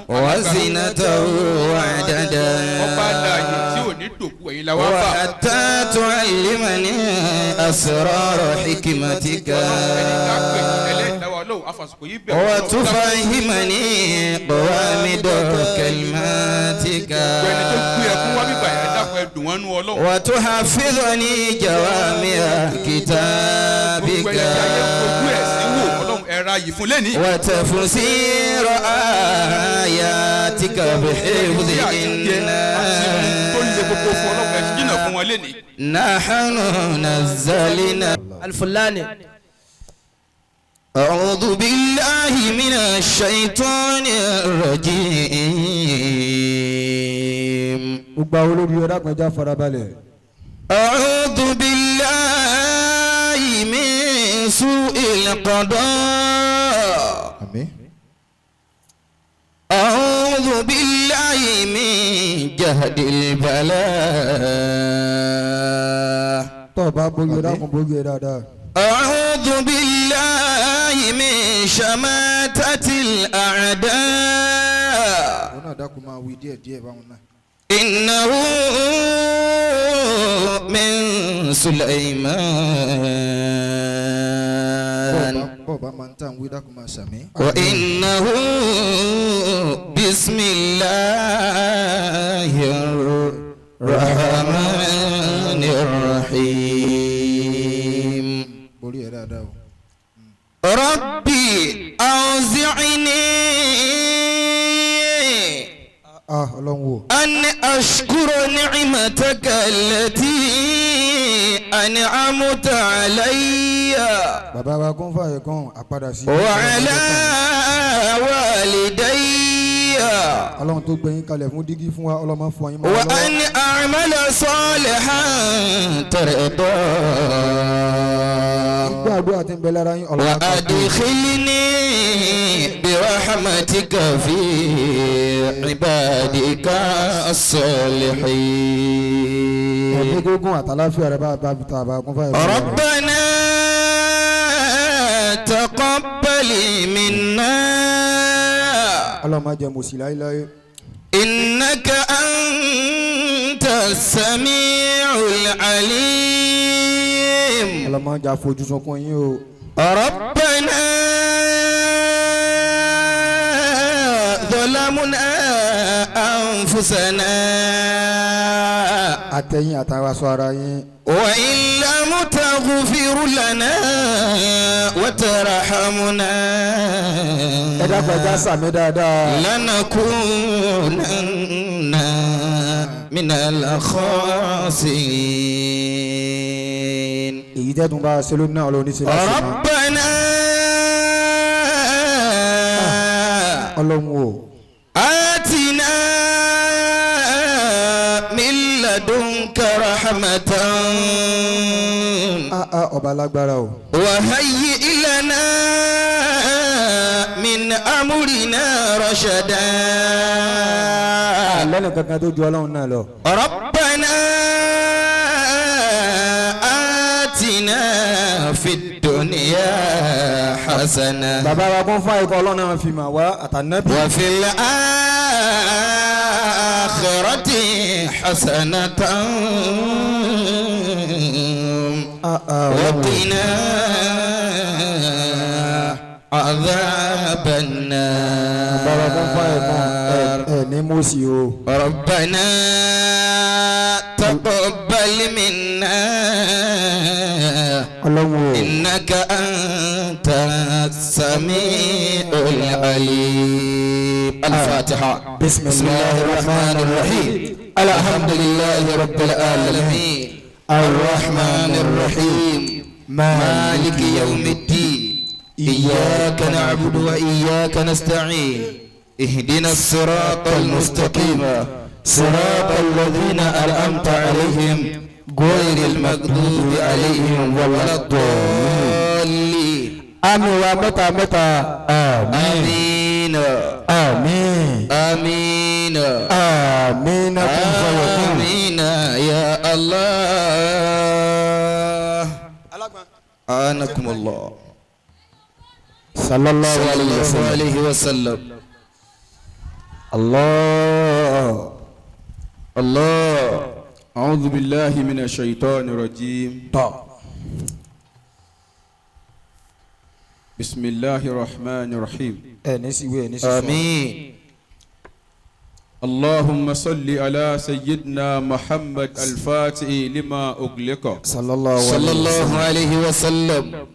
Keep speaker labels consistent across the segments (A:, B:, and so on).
A: وزنته وعددا وحتى تعلمني أسرار حكمتك وتفهمني قوامد كلماتك وتحفظني جوامع كتابك وتفسير آياتك بحفظ نحن نزلنا
B: الفلاني.
A: أعوذ بالله من الشيطان الرجيم. أعوذ بالله من سوء القضاء. أعوذ بالله من جهد البلاء. أعوذ بالله من شماتة الأعداء. إنه من سليمان وإنه بسم الله الرحمن الرحيم. ربي أوزعني أن أشكر نعمتك التي أنعمت علي وعلى والدي وأن أعمل صالحا ترضاه وأدخلني برحمتك في عبادك الصالحين. ربنا تقبل منا إنك أنت السميع العليم. ربنا ظلمنا أنفسنا وإن لم تغفر لنا وترحمنا لنكونن من الخاسرين. ربنا آتنا من لدنك رحمة وهيئ لنا من أمرنا رشدا. ربنا آتنا في الدنيا حسنة وفي الآخرة حسنة وقنا عذاب النار. ربنا تقبل منا إنك أنت السميع العليم. الفاتحة. بسم الله الرحمن الرحيم. الحمد لله رب العالمين الرحمن الرحيم مالك يوم الدين إياك نعبد وإياك نستعين اهدنا الصراط المستقيم صراط الذين أنعمت عليهم غير المغضوب عليهم ولا الضالين. آمين ومتى متى آمين آمين آمين آمين آمين يا الله. آنكم الله صلى الله عليه وسلم. الله الله.
B: أعوذ بالله من الشيطان الرجيم. بسم الله الرحمن الرحيم.
A: آمين.
B: اللهم صل على سيدنا محمد الفاتح لما أغلق
A: صلى الله عليه وسلم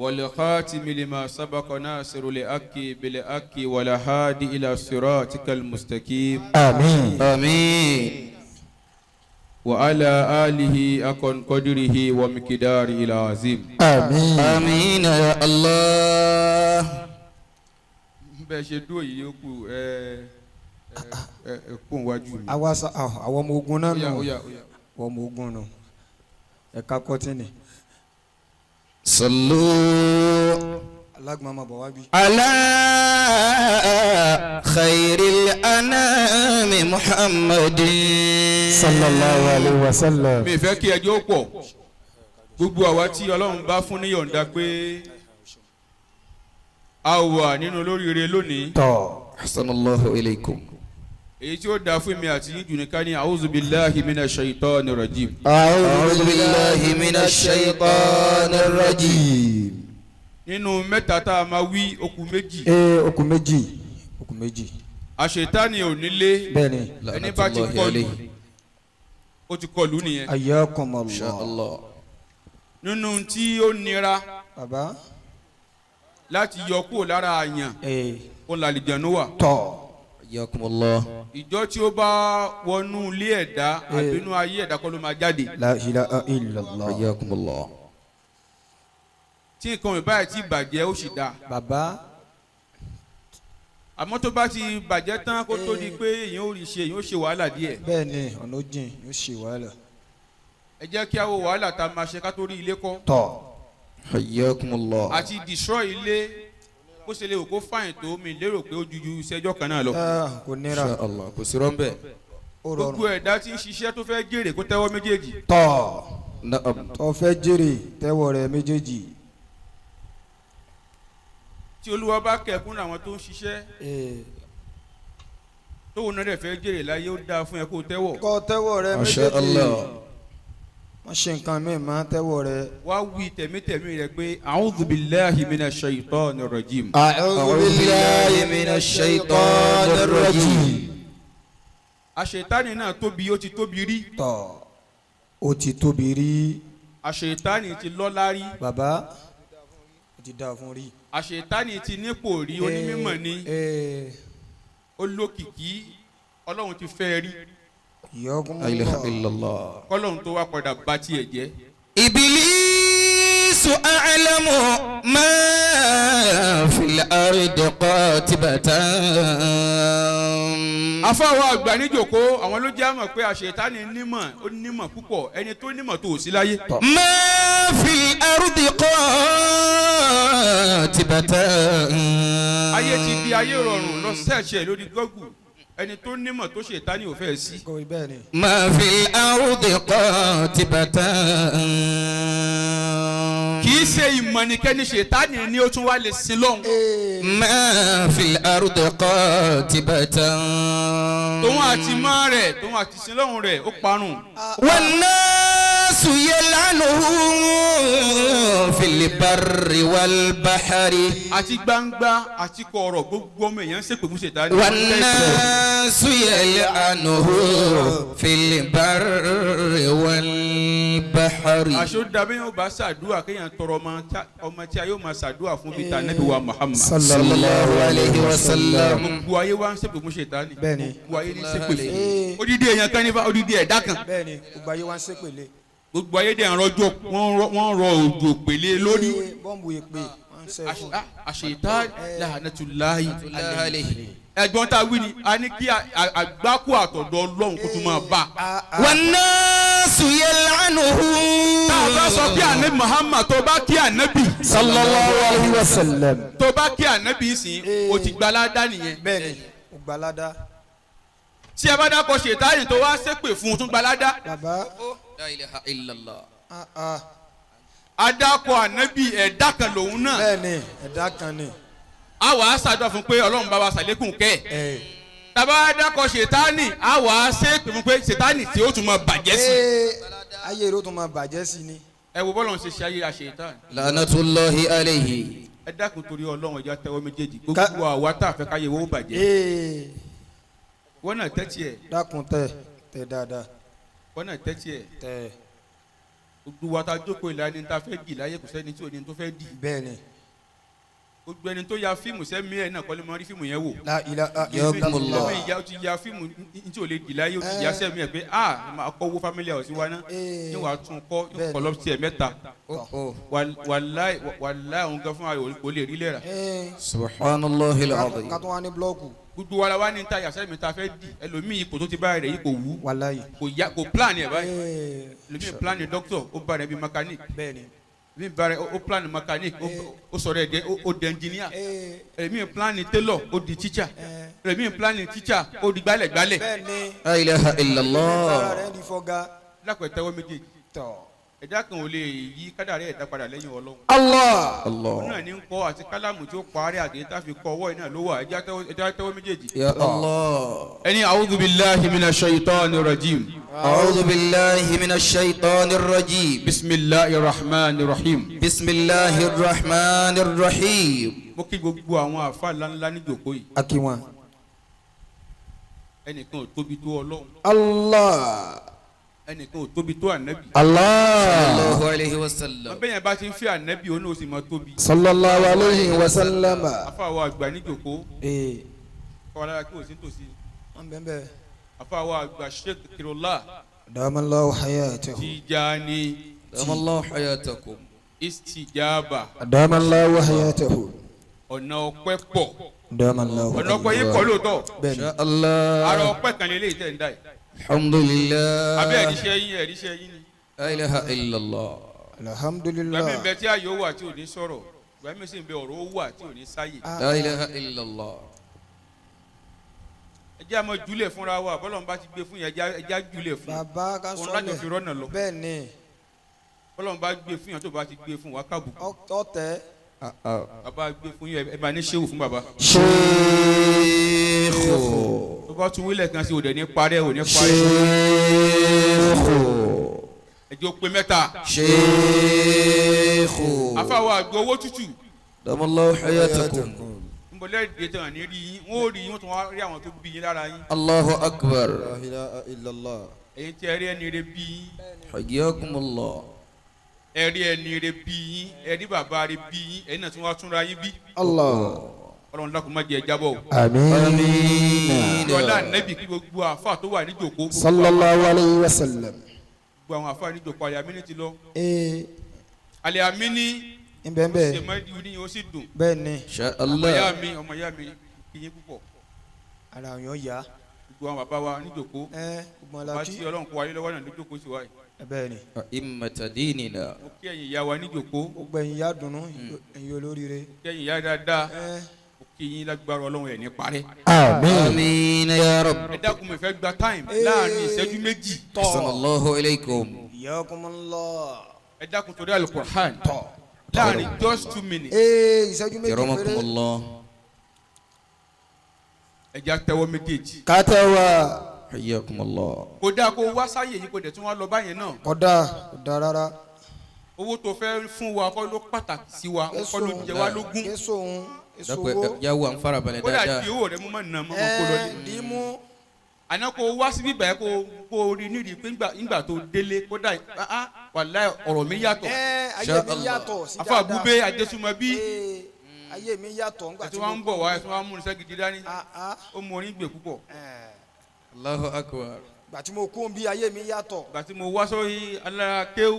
B: والخاتم لما سبق ناصر لأكي بالأكي والهادي إلى صراطك المستقيم.
A: آمين آمين.
B: وعلى آله أكن قدره ومقداره العظيم.
A: آمين آمين يا الله.
B: بشدو يوكو kún wájú mi.
C: àwọn ọmọ ogun náà nù àwọn ọmọ ogun nù ẹ̀ka kọ́tínì.
A: صلوا
C: alágbàmọ̀ bọ̀ wá bí.
A: على خير الأنام محمد
C: sallallahu alayhi wa sallam.
B: mi fẹ́ kí ẹjọ́ pọ̀ gbogbo àwa tí Ọlọ́run bá fún ní yọ̀ǹda pé a wà nínú olóríire lónìí.
A: أحسن الله إليكم.
B: èyí tí ó dáa fún mi àti yín jù ní ká ní a'udhu billahi minash shaitani rajim.
A: أعوذ بالله من الشيطان الرجيم.
B: nínú mẹ́ta tá a máa wí okùn méjì.
C: okùn méjì.
B: àṣetánì ò nílé
C: bẹ́ẹ̀ni.
B: ẹni bá ti kọlù ó ti kọlù nìyẹn.
C: ayyakumullah.
B: nínú tí ó nira
C: bàbá.
B: láti yọ kúrò lára àyàn ó làlìjànú wà.
A: حياكم الله.
B: ìjọ tí ó bá wọnú ilé ẹ̀dá àbínú ayé ẹ̀dá kọ́ ló máa jáde.
C: la ilaha illallah.
A: حياكم الله.
B: tí nǹkan ìbáyìí ti bàjẹ́ ó sì dáa.
C: bàbá.
B: àmọ́ tó bá ti bàjẹ́ tán kó tó di pé èèyàn ò rí ṣe èèyàn ó ṣe wàhálà díẹ̀.
C: bẹ́ẹ̀ni ọ̀nà jìn yóò ṣe wàhálà.
B: ẹ jẹ́ kí a wo wàhálà tá a máa ṣe ká tó rí ilé kọ́.
A: حياكم الله.
B: àti destroy ilé bó ṣe lè wò kó fáyìn tó mi lérò pé ó ju ìṣẹ́jọ́ kan náà lọ.
C: kò nira.
A: إن شاء الله kò sí rọ́ńbẹ́.
B: gbogbo ẹ̀dá tí ń ṣiṣẹ́ tó fẹ́ jèrè kó tẹ́wọ́ méjèèjì.
A: نعم.
C: tó fẹ́ jèrè tẹ́wọ́ rẹ̀ méjèèjì.
B: tí Olúwa bá kẹ̀kún àwọn tó ń ṣiṣẹ́ tóun náà dẹ̀ fẹ́ jèrè láyé ó dáa fún ẹ kó tẹ́wọ́.
C: kọ́ tẹ́wọ́ rẹ̀
A: ما شاء
C: méjèèjì.
A: الله.
C: wọ́n ṣe nǹkan mi máa tẹ́wọ́ rẹ̀.
B: wá wí tẹ̀mítẹ̀mí rẹ pé a'udhu billahi minash shaitani rajim.
A: أعوذ بالله من الشيطان الرجيم.
B: àṣetánì náà tóbi ó ti tóbi rí.
C: ó ti tóbi rí.
B: àṣetánì ti lọ́lá rí.
C: bàbá ó ti dáa fún rí.
B: àṣetánì ti nípò rí onímọ̀ ní olókìkí Ọlọ́run ti fẹ́ rí.
A: لا إله إلا الله.
B: kọ́lọ́run tó wá padà bá tiẹ̀ jẹ́.
A: إبليس أعلم ما في الأرض قاتبة.
B: afáwọn àgbà níjòkó àwọn ló jẹ́ àmọ̀ pé àṣetánì nímọ̀ ó nímọ̀ púpọ̀ ẹni tó nímọ̀ tó ò sí láyé.
A: ما في الأرض قاتبة.
B: ayé ti di ayé rọrùn lọ sẹ́ẹ̀ṣẹ̀ lórí Google ẹni tó nímọ̀ tó ṣètánì ò fẹ́ sí.
C: kò rí bẹ́ẹ̀ ni.
A: ما في الأرض قاتبة.
B: kì í ṣe ìmọ̀ nìkẹ́ni ṣètánì ni ó tún wá lè sin lọ́hùn.
A: ما في الأرض قاتبة.
B: tòun àti mọ́ rẹ̀ tòun àti sin lọ́hùn rẹ̀ ó parun.
A: والناس يلعنه في البر والبحر.
B: àti gbangba àti kọ̀ọ̀rọ̀ gbogbo ọmọ èèyàn ń ṣépè fún ṣètánì.
A: والناس يلعنه في البر والبحر.
B: àṣọ dàbí yóò bá ṣàdúrà kéèyàn tọrọ ọmọ tí a yóò máa ṣàdúrà fún bíi tànẹ́bí wa Muhammad.
A: صلى الله عليه وسلم.
B: gbogbo ayé wa ń ṣépè fún ṣètánì.
C: bẹ́ẹ̀ni.
B: gbogbo ayé ní ṣépè fún. odidi èèyàn kan nífa odidi ẹ̀dá kan.
C: bẹ́ẹ̀ni gbogbo ayé wa ń ṣépèlé.
B: gbogbo ayé dẹ̀ ń rọjò wọ́n rọ òjò pèlè lórí.
C: bọ́ǹbù èpè wọ́n ń ṣe fún.
B: àṣetán la'natullahi alayhi. ẹ̀gbọ́n tá a wí ni a ní kí àgbákò àtọ̀dọ̀ Ọlọ́run kó tún máa bá.
A: والناس يلعنه.
B: tá a bá sọ kí ànábì Muhammad tó bá kí ànábì.
C: sallallahu alayhi wa sallam.
B: tó bá kí ànábì sìn o ti gbalada nìyẹn.
C: bẹ́ẹ̀ni o gbalada.
B: tí a bá dákọ̀ ṣètánì tó wá ṣépè fún un tún gbalada.
C: bàbá.
A: لا إله إلا الله.
B: adakọ̀ ànábì ẹ̀dá kan lòun náà.
C: bẹ́ẹ̀ni ẹ̀dá kan ni.
B: a wà á ṣàdúrà fún pé ọlọ́run bá wa ṣàlékún kẹ́ tàbá dákọ̀ ṣètánì a wà á ṣe pé fún pé ṣètánì tí ó tún máa bàjẹ́ sí.
C: ayé rẹ̀ ó tún máa bàjẹ́ sí ni.
B: ẹ wo bọ́lọ̀ ń ṣe ayé àṣetánì.
A: Lanatullahi alayhi.
B: ẹ dákun torí ọlọ́run ẹja tẹ́wọ́ méjèèjì gbogbo àwa tá a fẹ́ káyé wọ́n bàjẹ́. wọ́n náà tẹ́tí ẹ̀.
C: dákun tẹ dáadáa.
B: wọ́n náà tẹ́tí ẹ̀.
C: tẹ.
B: gbogbo wa ta jókòó ìlànà ní ta fẹ́ dì láyé kò sẹ́ni tí ò ní tó fẹ́ dì.
C: bẹ́ẹ̀ni.
B: gbogbo ẹni tó ya fíìmù sẹ́mi ẹ̀ náà kọ́lé mọ́ rí fíìmù yẹn wò.
C: la ilaha
A: illallah.
B: ẹ̀mí ìyá ti ya fíìmù tí ò lè dì láyé ó ti ya sẹ́mi ẹ̀ pé máa kọ́ owó family house wa náà yóò wá tún kọ́ yóò kọ́ lọ́ọ́ tiẹ̀ mẹ́ta wàláì òun gan fún wa kò lè rí lẹ́ra.
A: Subhanallahi al-azim.
C: ká tó wá ní blọ́ọ̀kù.
B: gbogbo wa la wá ní ta yàtọ̀ mi ta fẹ́ di ẹlòmíì ipò tó ti bá rẹ̀ yìí kò wú
C: wàláyé.
B: kò plan yẹ báyìí ẹlòmíì plan yẹ doctor ó bá rẹ̀ bí mechanic
C: bẹ́ẹ̀ni.
B: ẹlòmíì bá rẹ̀ ó plan mechanic ó sọ̀rọ̀ ẹ̀dẹ́ ó di engineer ẹlòmíì plan tailor ó di teacher ẹlòmíì plan teacher ó di gbálẹ̀gbálẹ̀.
C: bẹ́ẹ̀ni.
A: La ilaha illallah.
C: ara rẹ̀ di fọ́gá.
B: lápẹ̀ tẹ́wọ́ méjèèjì
C: tọ̀.
B: ẹ̀dá kan ò lè yí kádàrá ẹ̀dá padà lẹ́yìn Ọlọ́run.
C: Allah.
B: òun náà ní ń kọ́ àti kálámù tí ó parí àdéhùn tá a fi kọ́ ọwọ́ iná ló wà ẹ̀dá tẹ́wọ́ méjèèjì.
A: Ya Allah.
B: ẹni a'udhu billahi minash shaitanir rajim.
A: A'udhu billahi minash shaitanir rajim.
B: bismillahir rahmanir rahim.
A: Bismillahir rahmanir rahim.
B: mo kí gbogbo àwọn àfa ńláńlá ní jòkó yìí.
C: akiwa.
B: ẹnìkan ò tóbi tó Ọlọ́run.
C: Allah.
B: ẹnìkan ò tóbi tó ànábì.
C: Allah.
A: Sallallahu alayhi wa sallam.
B: bẹ́ẹ̀ yẹn bá ti ń fi ànábì òun náà ó sì máa tóbi.
C: sallallahu alayhi wa sallam.
B: afa wa àgbà ní jòkó. kọ́ alára kí o sí tòsí.
C: wọ́n bẹ́ẹ̀ bẹ́ẹ̀.
B: afa wa àgbà Sheikh Kirullah.
C: adamallahu hayatahu.
B: Tijani.
A: Damallahu hayatakum.
B: Istijaba.
C: adamallahu hayatahu.
B: ọ̀nà ọpẹ́ pọ̀.
C: adamallahu.
B: ọ̀nà ọpẹ́ yìí pọ̀ lóòótọ́.
C: bẹ́ẹ̀ni.
A: Ya Allah.
B: ara ọpẹ́ kan lélẹ́yìí tẹ̀ ń dá yìí.
A: Alhamdulillah.
B: àbí ẹ̀ríṣẹ́ yín ni.
A: La ilaha illallah.
C: alhamdulillah.
B: gbàmí bẹ tí ayò wà tí ò ní sọ̀rọ̀ gbàmí sì ń bẹ ọ̀rọ̀ ó wà tí ò ní sáyè.
A: La ilaha illallah.
B: ẹ jẹ́ àmọ́ júlẹ̀ fúnra wa bọ́lọ́run bá ti gbé fún yẹn ẹ já júlẹ̀ fún.
C: bàbá ká
B: òun láti fi
C: sọlẹ̀.
B: rọ́nà lọ.
C: bẹ́ẹ̀ni.
B: bọ́lọ́run bá gbé fún yẹn tó bá ti gbé fún wa kábùkù.
C: ọ̀tẹ̀.
B: bàbá gbé fún yẹn ẹ bá ní ṣéwù fún bàbá.
A: Sheikhu.
B: tó bá tún wílẹ̀ kan sí òde ní parẹ́ òní parẹ́.
A: Sheikhu.
B: ẹ jẹ́ ó pé mẹ́ta.
A: Sheikhu.
B: afáwa àgbẹ̀ owó tútù.
A: Damallahu hayatakum.
B: nbọlẹ́ ìdílé tán ní rí yín wọ́n ó rí yín wọ́n tún wá rí àwọn tó bí yín lára yín.
A: Allahu akbar.
C: la ilaha illallah.
B: ẹ̀yin tí ẹ rí ẹni rẹ bí yín
A: Hayyakumullah.
B: ẹ rí ẹni rẹ bí yín ẹ rí bàbá rẹ bí yín ẹ̀yin náà tún wá túnra yín bí.
C: Allah.
B: Ọlọ́run dákun má jẹ́ ẹ jábọ̀ o.
C: amiina.
B: ìjọba nẹ́bì kí gbogbo àfa tó wà níjòkó.
C: sallallahu alayhi wa sallam.
B: gbogbo àwọn àfa níjòkó àlẹ́ àmínú ti lọ. àlẹ́ àmínú ṣe
C: nbẹ́nbẹ́.
B: má di oníyìn ó sì dùn.
C: bẹ́ẹ̀ni.
A: Insha
B: ọmọ ìyá
A: Allah.
B: mi kì í yín púpọ̀.
C: ara yàn yá.
B: gbogbo àwọn bàbá wa níjòkó.
C: gbọ́n
B: bá
C: la
B: tí
C: kí.
B: Ọlọ́run kó wáyé lọ́wọ́ náà níjòkó sí wáyé.
C: bẹ́ẹ̀ni.
A: Immata dinina.
B: mo kí ẹ̀yin ìyá wa níjòkó.
C: gbogbo ẹ̀yin yá dùnú ẹ̀yin olóríire.
B: mo kí ẹ̀yin ìyá dáadáa. mo kí yín lágbára Ọlọ́run ẹ̀ ní parẹ́.
A: Amin ya Rabb.
B: ẹ dákun mi fẹ́ gba time láàrin ìṣẹ́jú méjì.
A: Sallallahu alaykum.
C: Iyakumullah.
B: ẹ dákun torí Al-Qur'an láàrin just 2 minutes.
C: ìṣẹ́jú méjì péré.
A: Yaramakumullah.
B: ẹ já tẹ́wọ́ méjèèjì.
C: kátẹ́wà.
A: Hayyakumullah.
B: kò dáa kó wá sáyè yìí kò dẹ̀ tún wá lọ báyẹn náà.
C: kódà rárá.
B: owó tó fẹ́ fún wa kọ́ ló pàtàkì sí wa kọ́ ló jẹ wá lógún.
C: èso òun èso
A: Dako
C: owó.
A: yawo an fara balẹ̀
B: kódà
A: dáadáa.
B: di owó rẹ mú mọ́ nà mọ́ kó lọ ní.
C: dìímú.
B: àná kó wá síbí bẹ́ẹ̀ kó rí nídìí pé ńgbà tó délé kódà wàláhì ọ̀rọ̀ mi yàtọ̀.
C: ayé mi yàtọ̀ sí
B: afa àbúbé adésùmọ̀bí
C: ayé mi yàtọ̀ ńgbà
B: ẹ̀tí wọ́n ń bọ̀ wá ẹ̀tí wọ́n ń mú iṣẹ́ gidi dání
C: Ah,
B: ó mú orin gbè púpọ̀.
A: Allahu akbar.
C: gbà tí mo kún bí ayé mi yàtọ̀.
B: ìgbà tí mo wá sórí alára kéwú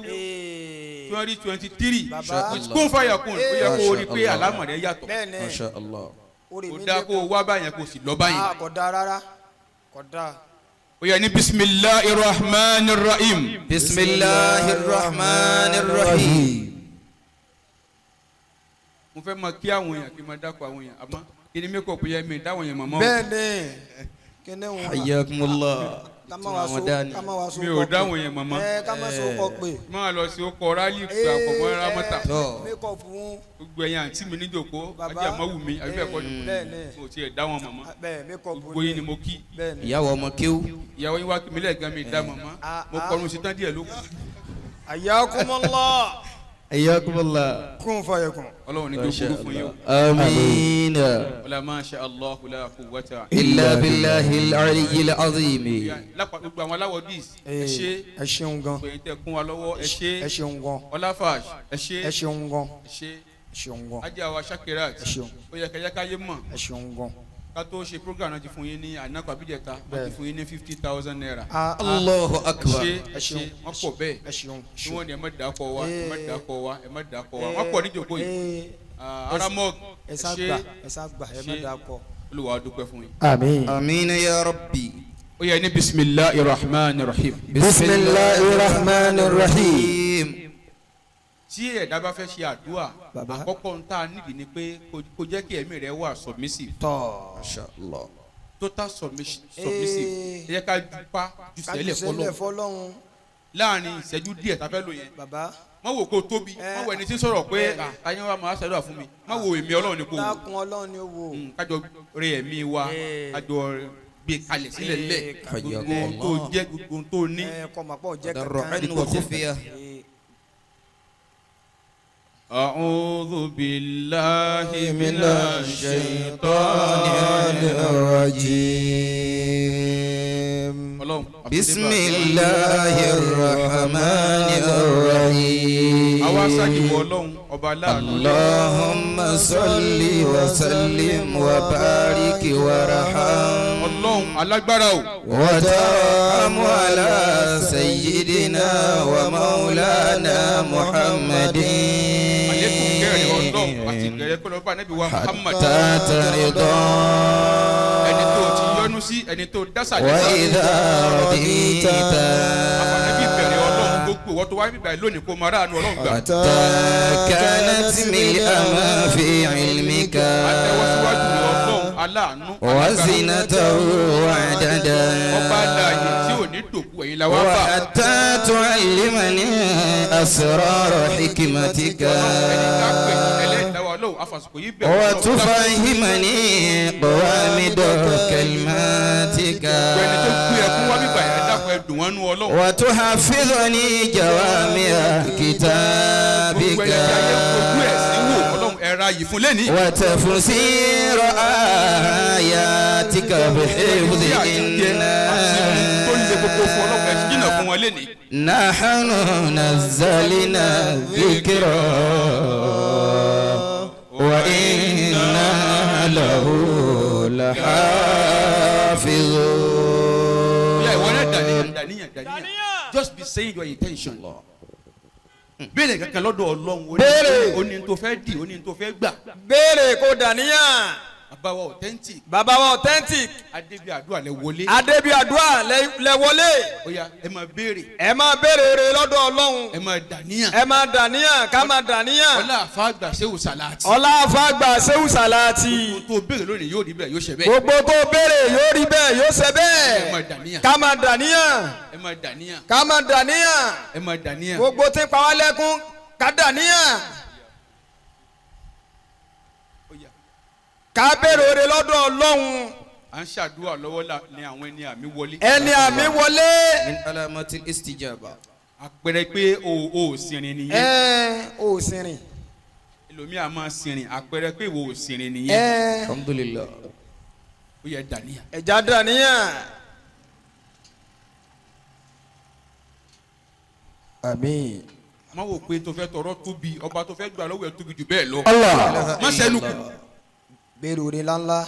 B: 2023
C: Bàbá.
B: kún fàyà kún ó yẹ kó o rí pé
A: Masha Allah.
B: àlámọ̀ rẹ yàtọ̀.
C: bẹ́ẹ̀ni
A: Masha Allah.
C: orí
B: kò
C: mi
B: dáa kó o wá báyẹn kó o sì lọ báyẹn.
C: kódà rárá kódà.
B: ó yẹ ní bisimilahi rahman rahim.
A: Bismillahir rahmanir rahim.
B: mo fẹ́ máa kí àwọn èèyàn kí n máa dákọ̀ àwọn èèyàn àmọ́ kí ni mẹ́kọ̀ọ́ yẹ mi dáwọn èèyàn mọ̀mọ́.
C: bẹ́ẹ̀ni kíní wọn.
A: Hayyakumullah.
C: Kama wa so
B: mi ò dáhùn yẹn màmá.
C: kama so kọ pé.
B: máa lọ sí ọkọ rálì gbà pọ̀pọ̀ ramọ́ta.
C: mékọ̀pù wọn.
B: gbogbo ẹ̀yin àǹtí mi níjòkó ajé àmọ́wù mi àbí bẹ́ẹ̀ kọ́ ni mo tiẹ̀ dá wọn màmá. gbogbo yín ni mo kí.
A: ìyàwó ọmọ kéwú.
B: ìyàwó yín wá kí mi lẹ́ẹ̀kan mi dá màmá mo kọrun sí tán díẹ̀ ló kù.
C: Hayyakumullah.
A: Hayyakumullah.
C: Kun fayakun.
B: ọlọ́run ní kí o kúrú fún yín o.
A: amiina.
B: wala ma sha Allah la quwwata.
A: illa billahi al-aliyyil azim.
B: lápá gbogbo àwọn aláwọ̀ dis ẹ ṣé.
C: ẹ ṣeun gan.
B: gbẹ̀yìn tẹ kún wa lọ́wọ́ ẹ ṣé.
C: ẹ ṣeun gan.
B: ọláfàṣ ẹ ṣé.
C: ẹ ṣeun gan.
B: ẹ ṣé.
C: ẹ ṣeun gan.
B: ajá wa Shakirat
C: ẹ ṣeun.
B: ó yẹ kẹjẹ káyé mọ̀.
C: ẹ ṣeun gan.
B: ká tó ṣe program náà ti fún yín ní ànákọ àbíjẹta wọ́n ti fún yín ní 50,000 naira.
A: Allahu akbar.
B: ẹ ṣé wọ́n pọ̀ bẹ́ẹ̀
C: ẹ ṣeun.
B: tí wọ́n ní ẹ má dàkọ̀ wa ẹ má dàkọ̀ wa ẹ má dàkọ̀ wa wọ́n pọ̀ níjòkó yìí. aramog
C: ẹ sá gbà ẹ sá gbà ẹ má dàkọ̀.
B: Olúwa dúpẹ́ fún yín.
C: àmín.
A: amiina ya rabbi.
B: ó yẹ ní bisimilahi rahman rahim.
C: bisimilahi rahman rahim.
B: tí ẹ̀dá bá fẹ́ ṣe àdúrà àkọ́kọ́ ń tà nídìí ni pé kó jẹ́ kí ẹ̀mí rẹ̀ wà submissive.
A: Masha Allah.
B: total submissive ẹ jẹ́ ká jupa ju sẹ́lẹ̀ fọlọ́run láàrin ìṣẹ́jú díẹ̀ tá a fẹ́ lò yẹn. má wò kó tóbi má wò ẹni tí ń sọ̀rọ̀ pé ayé wa máa ṣàdúrà fún mi má wò èmi ọlọ́run ni kò wò.
C: dákun ọlọ́run ni ó wò.
B: kájọ rẹ ẹ̀mí wa kájọ gbé kalẹ̀ sílẹ̀ lẹ̀ gbogbo ohun tó jẹ́ gbogbo ohun tó ní.
C: kọ́ máa pọ̀ jẹ́
A: kankan.
B: أعوذ بالله من الشيطان
A: الرجيم بسم الله الرحمن الرحيم اللهم صل وسلم وبارك وارحم وترحم على سيدنا ومولانا محمد حتى ترضى وإذا رضيت حتى كانت ملء ما في علمك وزنته وعددا وحتى تعلمني أسرار حكمتك وتفهمني قوامد كلماتك وتحفظني جوامع كتابك وتفسير آياتك بحفظ نحن نزلنا الذكر وإنا له لحافظون.
B: Just be saying your intention. béèrè kankan lọ́dọ̀ Ọlọ́run oní tó fẹ́ di oní tó fẹ́ gbà.
C: béèrè kó dàníyàn.
B: bàbá wa authentic.
C: bàbá wa authentic.
B: adébí àdúrà lẹ wọlé.
C: adébí àdúrà lẹ wọlé.
B: ó yá ẹ máa béèrè.
C: ẹ máa béèrè rere lọ́dọ̀ Ọlọ́run.
B: ẹ máa dàníyàn.
C: ẹ máa dàníyàn ká máa dàníyàn.
B: ọlá àfàgbà Ṣéhù Sàláàtì.
C: ọlá àfàgbà Ṣéhù Sàláàtì.
B: gbogbo tó béèrè lónìí yóò rí bẹ́ẹ̀ yóò ṣe bẹ́ẹ̀.
C: gbogbo tó béèrè yóò rí bẹ́ẹ̀ yóò ṣe bẹ́ẹ̀.
B: ẹ máa dàníyàn.
C: ká máa dàníyàn.
B: ẹ máa dàníyàn.
C: ká máa dàníyàn.
B: ẹ máa dàníyàn.
C: gbogbo tí ń pa wá lẹ́kún ká dàníyàn. ká béèrè rere lọ́dọ̀ Ọlọ́run.
B: à ń ṣàdúrà lọ́wọ́ ní àwọn ẹni àmì wọlé.
C: ẹni àmì wọlé.
A: min alamatil istijaba.
B: àpẹẹrẹ pé o sìnrìn nìyẹn.
C: o sìnrìn.
B: ẹlòmíà máa sìnrìn àpẹẹrẹ pé ìwọ ò sìnrìn nìyẹn.
A: alhamdulillah.
B: ó yẹ dàníyàn.
C: ẹja dàníyàn. àmín.
B: má wò pé tó fẹ́ tọrọ tóbi ọba tó fẹ́ gbà lọ́wọ́ ẹ̀ tóbi jù bẹ́ẹ̀ lọ.
C: Allah.
B: má sẹ́nu kù.
C: béèrè orin ńláńlá.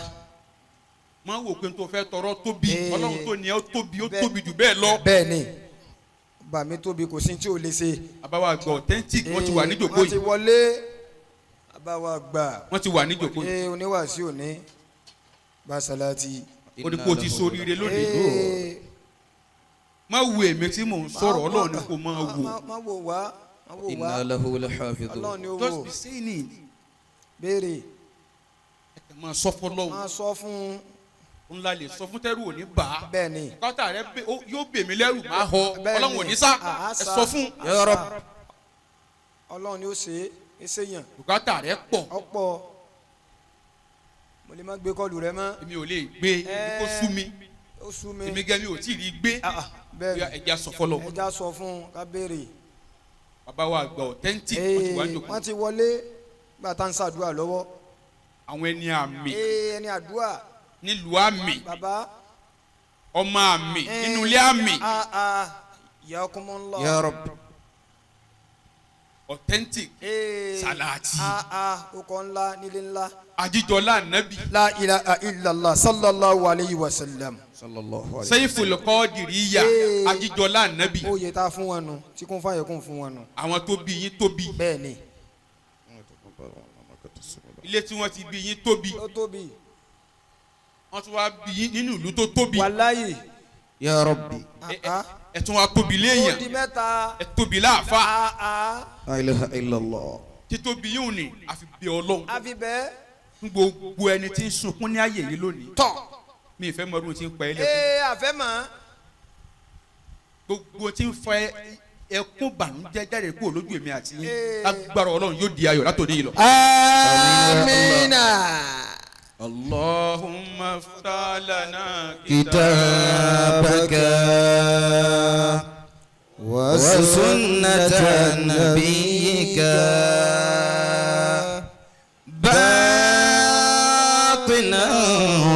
B: má wò pé tó fẹ́ tọrọ tóbi Ọlọ́run tó ní ẹ ó tóbi jù bẹ́ẹ̀ lọ.
C: bẹ́ẹ̀ni bàmí tóbi kò sí tí o lè ṣe.
B: àbáwá àgbà authentic wọ́n ti wà níjòkó yìí.
C: wọ́n ti wọlé. àbáwá àgbà.
B: wọ́n ti wà níjòkó yìí.
C: oníwàásí òní Basalati.
B: ó ní kó o ti soríire lónìí. má wo èmi tí mò ń sọ̀rọ̀ Ọlọ́run ni kò máa wò.
C: má wò wá.
A: inna lahu lahafidun.
C: Ọlọ́run ni ó wò.
B: just be saying it.
C: béèrè.
B: máa sọ fún Ọlọ́run.
C: máa sọ fún.
B: ńlá lè sọ fún tẹ́rù òní bá a.
C: bẹ́ẹ̀ni.
B: bùkátà rẹ yóò bè mí lẹ́rù máa họ ọlọ́run òní sá ẹ sọ fún.
A: Ya Rabb.
C: ọlọ́run ni ó ṣe é ṣe yàn.
B: bùkátà rẹ pọ̀.
C: ọ̀pọ̀ mo lè má gbé kọlù rẹ mọ́.
B: èmi ò lè gbé kó sú mi.
C: ó sú mi.
B: èmi gẹ́gẹ́ mi ò tí ì rí gbé.
C: bẹ́ẹ̀ni
B: ẹja sọ fọlọ.
C: ẹja sọ fún ká béèrè.
B: bàbá wa gba authentic wọ́n ti wá jòkó.
C: wọ́n ti wọlé gbà tá ń ṣàdúrà lọ́wọ́.
B: àwọn ẹni àmì.
C: ẹni àdúrà.
B: nílùú àmì.
C: bàbá.
B: ọmọ àmì nínú ilé àmì.
C: Yakumullah.
A: Ya Rabb.
B: authentic. salati.
C: okò ńlá nílé ńlá.
B: Ajíjọlá Ànábì.
C: La ilaha illallah sallallahu alayhi wa sallam.
B: Sayyidul Qadiriyya Ajíjọlá Ànábì.
C: Oyè tá a fún wọn nù tí kún fàyè kún fún wọn nù.
B: àwọn tó bí yín tóbi.
C: bẹ́ẹ̀ni.
B: ilé tí wọ́n ti bí yín tóbi.
C: ó tóbi.
B: wọ́n tún wá bí yín nínú ìlú tó tóbi.
C: wàláyé.
A: Ya Rabbi.
B: ẹ tún wá tóbi léèyàn.
C: ó di mẹ́ta.
B: ẹ tóbi láàfà.
A: La ilaha illallah.
B: títóbi yóò ní àfi bí Ọlọ́run.
C: àfi bẹ́ẹ̀.
B: fún gbogbo ẹni tí ń sunkún ní ayé yìí lónìí.
C: tọ́.
B: mi ìfẹ́ mọ ọdún tí ń pa ẹ lẹ́kún.
C: àfẹ́ mọ́.
B: gbogbo tí ń fa ẹkún bànújẹ́ jáde kúrò lójú èmi àti yín. agbára Ọlọ́run yóò di ayọ̀ látòní yìí lọ.
C: amina.
B: Allahumma iftah lana
A: kitabaka wa sunnata nabiyyika batinan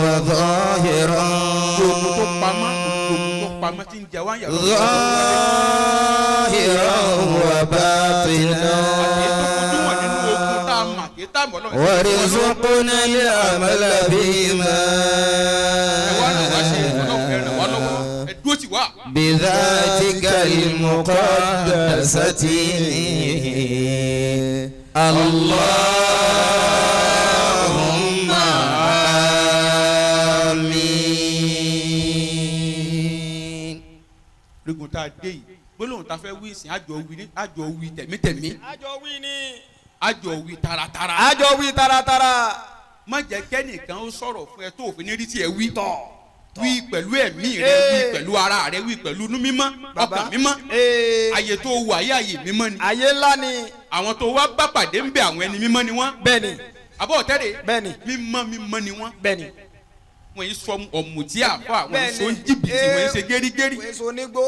A: wa zahiran.
B: gbogbo tó pamọ́ tí ń jà wá ń yàrá.
A: zahiran wa batinan. warzuqna al-amala bima bidhatika al-muqaddasati Allahumma amin.
B: lóògùn tá a dé yìí gbólóhùn tá a fẹ́ wí ìsìn àjọ wí tẹ̀mítẹ̀mí.
C: àjọ wí ni.
B: àjọ wí taratara.
C: àjọ wí taratara.
B: má jẹ́ kẹ́nìkan ó sọ̀rọ̀ fún ẹ tó òfin ní rí tiẹ̀ wí. wí pẹ̀lú ẹ̀mí rẹ wí pẹ̀lú ara rẹ wí pẹ̀lú inú mímọ́ ọkàn mímọ́. àyè tó wà ayé mímọ́ ni.
C: àyè ńlá ni.
B: àwọn tó wá bá pàdé ń bẹ àwọn ẹni mímọ́ ni wọ́n.
C: bẹ́ẹ̀ni.
B: àbọ̀ tẹ́lẹ̀.
C: bẹ́ẹ̀ni.
B: mímọ́ ni wọ́n.
C: bẹ́ẹ̀ni.
B: wọ́n yìí sọ ọ̀mùtí àfọ àwọn èso ń jìbìtì wọ́n yìí ṣe gẹ́rígẹ́rí.
C: wọ́n èso onígbó.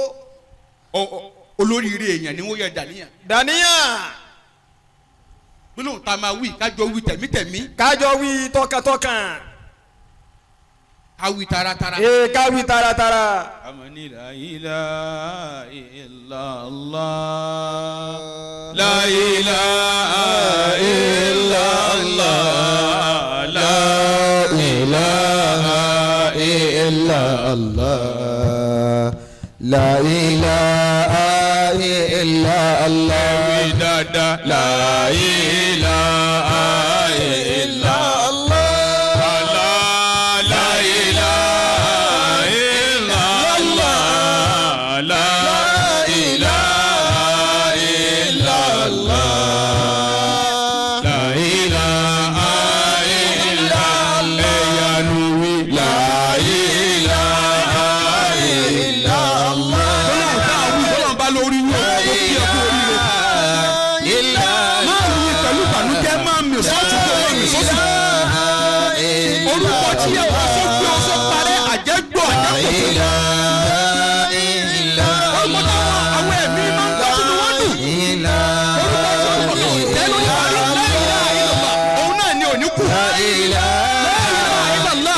B: olóríire èèyàn ni wọ́n yẹ dàníyàn.
C: dàníyàn.
B: gbólóhùn tá a máa wí kájọ wí tẹ̀mítẹ̀mí.
C: kájọ wí tọkàntọkàn.
B: ká wí taratara.
C: ká wí taratara.
B: amani la ilaha illallah la ilaha illallah la ilaha illallah
A: la ilaha illallah
B: dada la ilaha illallah la ilaha illallah la ilaha illallah la ilaha illallah yanuwi la ilaha illallah bọ́lá bá lórí wí ọ̀rọ̀ tó kí ẹ kú oríire. máa wí pẹ̀lú ìbànújẹ́ máa mi sọ́ọ̀tù tó wọ́n mi sọ́sì. orúkọ tí yẹ wá sọ pé ọsọ parẹ́ àjẹgbọ́ àjẹkọ̀tọ̀. ọmọ táwọn àwọn ẹ̀mí máa ń gbọ́ sínú wọn dùn. orúkọ tí ọmọ náà tẹ́ lórí parí lẹ́yìn àìlọ́ba òun náà ni òní kù. lẹ́yìn àìlọ́lá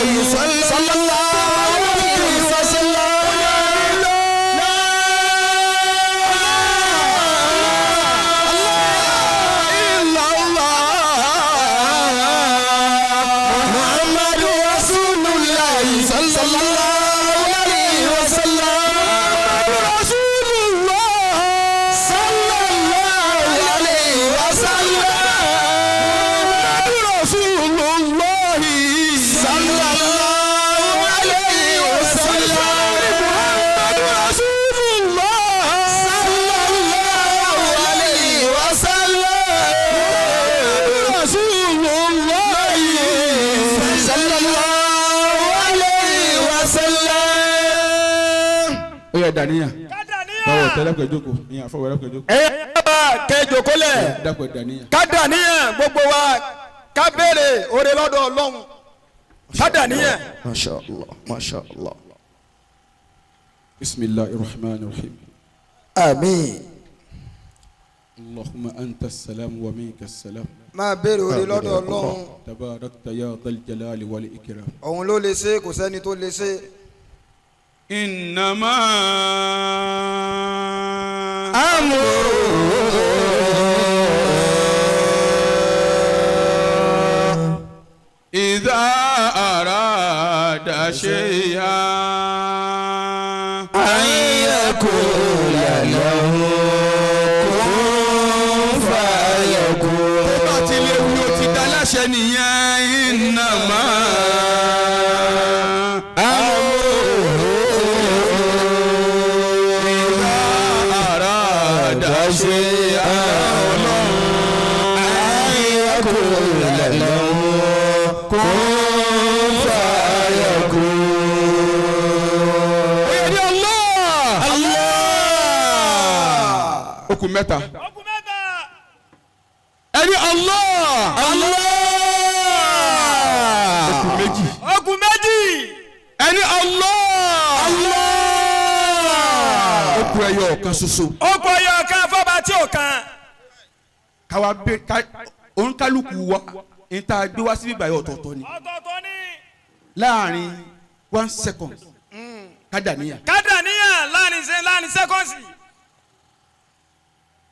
C: صلى الله عليه وسلم محمد رسول الله صلى الله عليه وسلم رسول الله صلى الله عليه وسلم رسول الله صلى الله عليه وسلم محمد رسول الله صلى الله عليه وسلم رسول الله صلى الله عليه وسلم.
B: ó yẹ dàníyàn. báwo tẹ́lẹ̀ pẹ̀ jókòó ìyẹn àfọwọ́ rẹ̀ pẹ̀ jókòó.
C: ẹ bá kẹjọ kólẹ̀
B: dàpọ̀ dàníyàn.
C: ká dàníyàn gbogbo wa ká béèrè oore lọ́dọ̀ Ọlọ́run ká dàníyàn. masha Allah masha Allah.
B: bisimilahi rahman rahim.
C: àmín.
B: allahumma anta salam wa minka salam.
C: máa béèrè oore lọ́dọ̀ Ọlọ́run
B: tabarakta ya dhal jalali wal ikram.
C: òun ló lè ṣe kò sẹ́ni tó lè ṣe.
B: innama idha arada shay'an
C: an yaqula lahu kun fayakun.
B: tó bá ti lè wí ó ti dá láṣẹ nìyẹn. innama okùn mẹ́ta. ẹni Allah. okùn méjì. ẹni Allah. okùn ẹyọ ọ̀kan ṣoṣo.
D: okùn ẹyọ ọ̀kan fọba tí ò kan.
B: káwa bẹ ká òǹkálùkù wa níta gbé wá síbí báyìí ọ̀tọ̀ọ̀tọ̀ ni.
D: ọ̀tọ̀ọ̀tọ̀ ni.
B: láàrin 1 second. kádàníyàn.
D: láàrin sẹ́kọ̀nsì.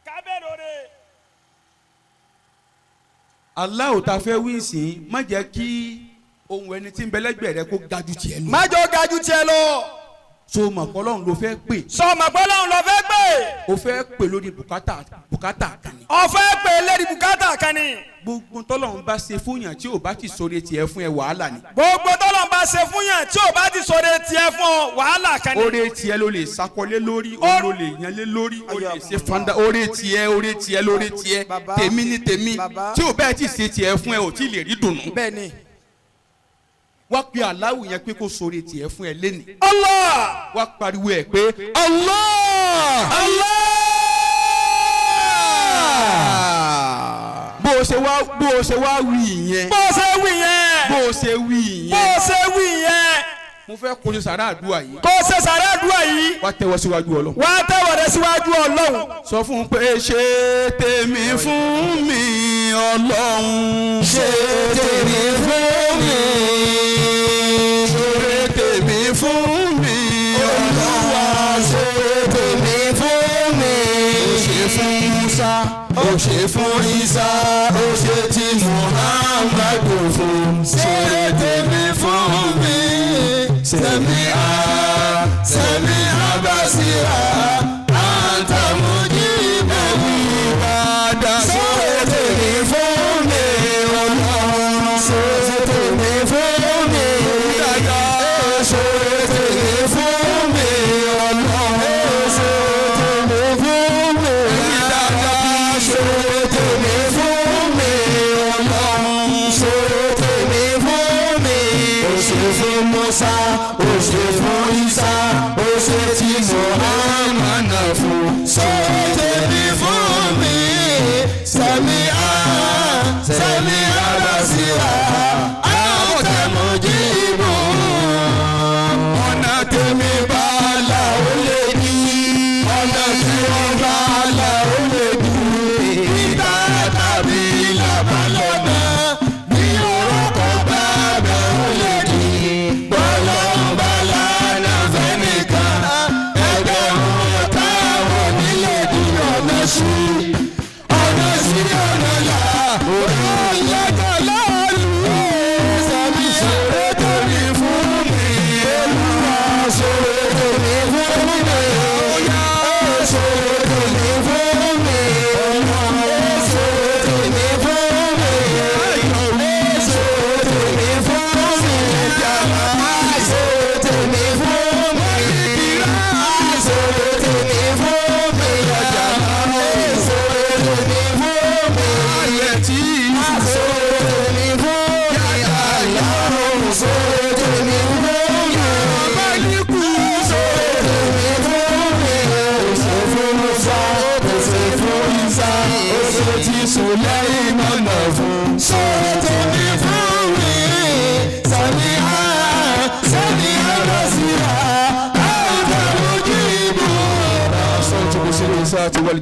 D: kábẹ́rọ̀rẹ́.
B: Allah ò ta fẹ́ wí sí má jẹ́ kí ohun ẹni tí ń bẹ lẹ́gbẹ̀ẹ́ rẹ kó ga jù tiẹ̀ lọ.
C: má jọ ga jù tiẹ̀ lọ.
B: so mọ̀ pọ́lọ́run ló fẹ́ pè.
D: Ọlọ́run ló fẹ́ pè.
B: o fẹ́ pè lórí bùkátà kan ni.
D: ó fẹ́ pè lórí bùkátà kan ni.
B: gbogbo tọ́lọ́run bá ṣe fún yàn tí ò bá ti sọ̀rọ̀ tiẹ̀ fún ẹ wàhálà ni.
D: gbogbo tọ́lọ́run bá ṣe fún yàn tí ò bá ti sọ̀rọ̀ tiẹ̀ fún ọ wàhálà kan ni.
B: oore tiẹ̀ ló lè sakọlé lórí o ló lè yanlé lórí o lè ṣe fanda oore tiẹ̀ lóore tiẹ̀ tèmi ni tèmi tí ò bẹ́ẹ̀ ti ṣe tiẹ̀ fún ẹ ò tí lè rí dùnú.
C: bẹ́ẹ̀ni.
B: wá pe aláwù yẹn pé kó sọ̀rọ̀ tiẹ̀ fún ẹ lẹ́nu.
D: Allah.
B: wá pariwo ẹ pé Allah. bó o ṣe wá wí yẹn.
D: bó o ṣe wí yẹn.
B: mo fẹ́ kó ṣe sàrà àdúrà yìí.
D: kó o ṣe sàrà àdúrà yìí.
B: wá tẹ́wọ́ síwájú Ọlọ́run.
D: wá tẹ́wọ́ rẹ síwájú Ọlọ́run.
B: sọ fún un pé ṣe tèmi fún mi Ọlọ́run.
C: ṣe tèmi fún mi.
B: ṣe tèmi fún mi
C: Olúwa ṣe tèmi fún mi.
B: ó ṣe fún Musa
C: ó ṣe fún Isa ó ṣe ti Muhammadu fún. ṣe tèmi fún mi. sẹ́mi àbásíra àǹtàmójì mẹ́wì padà. ṣe tèmi fún mi Ọlọ́run. ṣe tèmi fún mi. dada ṣe tèmi fún mi Ọlọ́run. ṣe tèmi fún mi. dada ṣe tèmi fún mi Ọlọ́run. ṣe tèmi fún mi. ó ṣe fún Musa ó ṣe fún Isa ó ṣe ti Muhammadu fún. ṣe tèmi fún mi. sẹ́mi àbásíra àtẹ̀mọ́jì mọ́. ọ̀nà tèmi bá là ó lè ní. ọ̀nà tí wọ́n bá là ó lè ní. ìta tàbí làbálọ́nà ní orúkọ bá bẹ̀ ó lè ní.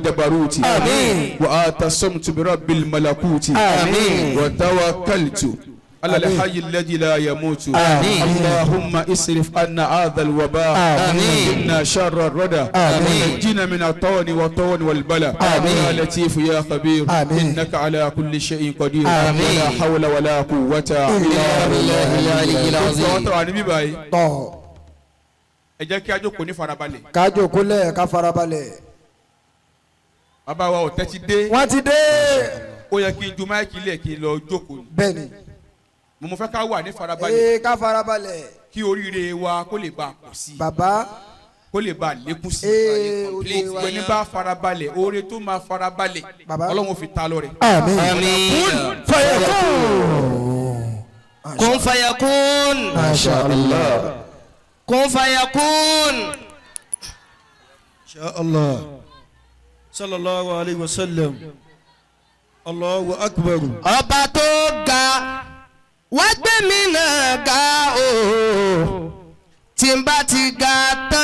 B: والجبروت
C: آمين.
B: واعتصمت برب الملكوت
C: آمين.
B: وتوكلت على الحي الذي لا يموت
C: آمين.
B: اللهم اصرف عنا هذا الوباء
C: آمين.
B: إن شر الردى
C: آمين.
B: نجينا من الطون والطون والبلاء
C: آمين.
B: يا لطيف يا خبير
C: آمين.
B: إنك على كل شيء قدير
C: آمين.
B: ولا حول ولا قوة إلا
C: بالله العلي العظيم.
B: tọ́ ẹ jẹ́ kí a jókòó ní farabalẹ̀.
C: ká jókòó lẹ̀ ká farabalẹ̀.
B: bàbá wa ọ̀tẹ̀ ti dé.
C: wọ́n ti dé.
B: ó yẹ kí n ju máìkì lẹ̀ kí n lọ jókòó.
C: bẹ́ẹ̀ni.
B: mo fẹ́ ká wà ní farabalẹ̀.
C: ká farabalẹ̀.
B: kí oríire wa kó lè bá a pọ̀ sí i.
C: bàbá.
B: kó lè bá a lékún sí
C: i.
B: gbogbo ní bá farabalẹ̀ oore tó máa farabalẹ̀ Ọlọ́run fi ta lọ rẹ̀.
C: àmín.
E: kun fayakun.
C: masha Allah.
E: kun fayakun.
F: insha Allah. sallallahu alayhi wa sallam. Allahu akbar.
E: ọba tó ga wá gbé mi náà ga o tí n bá ti ga tán.